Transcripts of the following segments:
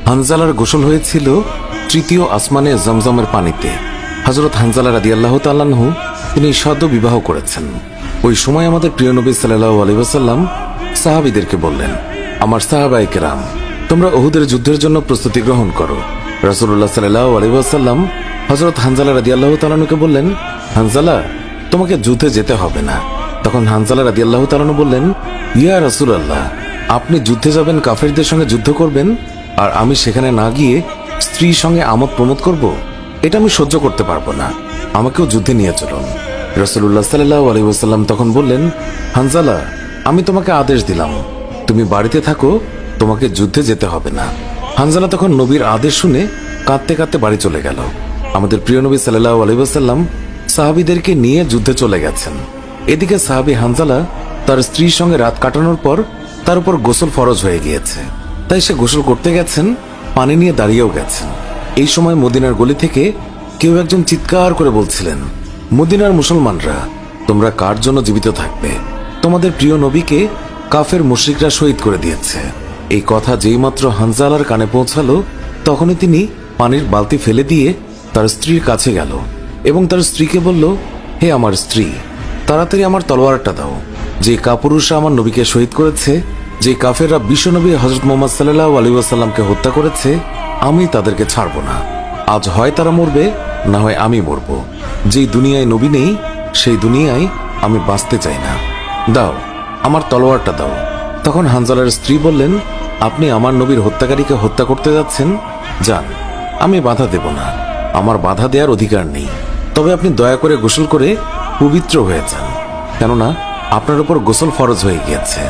হানজালার গোসল হয়েছিল তৃতীয় আসমানে জমজমের পানিতে। হযরত হানজালা রাদিয়াল্লাহু তাআলা আনহু তিনি সদ্য বিবাহ করেছেন। ওই সময় আমাদের প্রিয় নবী সাল্লাল্লাহু আলাইহি ওয়াসাল্লাম সাহাবীদেরকে বললেন, আমার সাহাবায়ে কেরাম, তোমরা উহুদের যুদ্ধের জন্য প্রস্তুতি গ্রহণ করো। রাসূলুল্লাহ সাল্লাল্লাহু আলাইহি ওয়াসাল্লাম হযরত হানজালা রাদিয়াল্লাহু তাআলা আনহুকে বললেন, হানজালা, তোমাকে যুদ্ধে যেতে হবে না। তখন হানজালা রাদিয়াল্লাহু তাআলা আনহু বললেন, ইয়া রাসূলুল্লাহ, আপনি যুদ্ধে যাবেন, কাফেরদের সঙ্গে যুদ্ধ করবেন, আর আমি সেখানে না গিয়ে স্ত্রীর সঙ্গে আমোদ প্রমোদ করব? এটা আমি সহ্য করতে পারবো না, আমাকেও যুদ্ধে নিয়ে চলুন। রাসূলুল্লাহ সাল্লাল্লাহু আলাইহি ওয়াসাল্লাম তখন বললেন, হানজালা, আমি তোমাকে আদেশ দিলাম, তুমি বাড়িতে থাকো, তোমাকে যুদ্ধে যেতে হবে না। হানজালা তখন নবীর আদেশ শুনে কাঁদতে কাঁদতে বাড়ি চলে গেল। আমাদের প্রিয় নবী সাল্লাল্লাহু আলাইহি ওয়াসাল্লাম সাহাবীদেরকে নিয়ে যুদ্ধে চলে গেছেন। এদিকে সাহাবী হানজালা তার স্ত্রীর সঙ্গে রাত কাটানোর পর তার উপর গোসল ফরজ হয়ে গিয়েছে, তাই সে গোসল করতে গেছেন, পানি নিয়ে দাঁড়িয়েও গেছেন। এই সময় মদিনার গলি থেকে কেউ একজন চিৎকার করে বলছিলেন, মদিনার মুসলমানরা, তোমরা কার জন্য জীবিত থাকবে? তোমাদের প্রিয় নবীকে কাফের মুশরিকরা শহীদ করে দিয়েছে। এই কথা যেই মাত্র হানজালার কানে পৌঁছালো, তখনই তিনি পানির বালতি ফেলে দিয়ে তার স্ত্রীর কাছে গেল এবং তার স্ত্রীকে বলল, হে আমার স্ত্রী, তাড়াতাড়ি আমার তলোয়ারটা দাও। যে কাপুরুষরা আমার নবীকে শহীদ করেছে, যে কাফেররা বিশ্বনবী হযরত মুহাম্মদ সাল্লাল্লাহু আলাইহি ওয়াসাল্লামকে হত্যা করেছে, আমি তাদেরকে ছাড়ব না। আজ হয় তারা মরবে, না হয় আমি মরব। যেই দুনিয়ায় নবী নেই, সেই দুনিয়ায় আমি বাঁচতে চাই না। দাও, আমার তলোয়ারটা দাও। তখন হানজালার স্ত্রী বললেন, আপনি আমার নবীর হত্যাকারীকে হত্যা করতে যাচ্ছেন? যান, আমি বাধা দেব না, আমার বাধা দেওয়ার অধিকার নেই। তবে আপনি দয়া করে গোসল করে পবিত্র হয়ে যান, কেননা আপনার উপর গোসল ফরজ হয়ে গিয়েছে।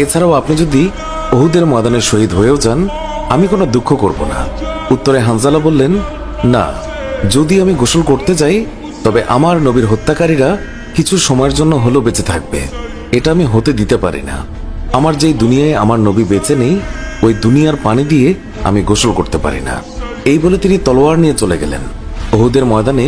এছাড়াও আপনি যদি উহুদের ময়দানে শহীদ হয়েও যান, আমি কোনো দুঃখ করব না। উত্তরে হানজালা বললেন, না, যদি আমি গোসল করতে যাই, তবে আমার নবীর হত্যাকারীরা কিছু সময়ের জন্য হলেও বেঁচে থাকবে, এটা আমি হতে দিতে পারি না। আমার যেই দুনিয়ায় আমার নবী বেঁচে নেই, ওই দুনিয়ার পানি দিয়ে আমি গোসল করতে পারি না। এই বলে তিনি তলোয়ার নিয়ে চলে গেলেন। উহুদের ময়দানে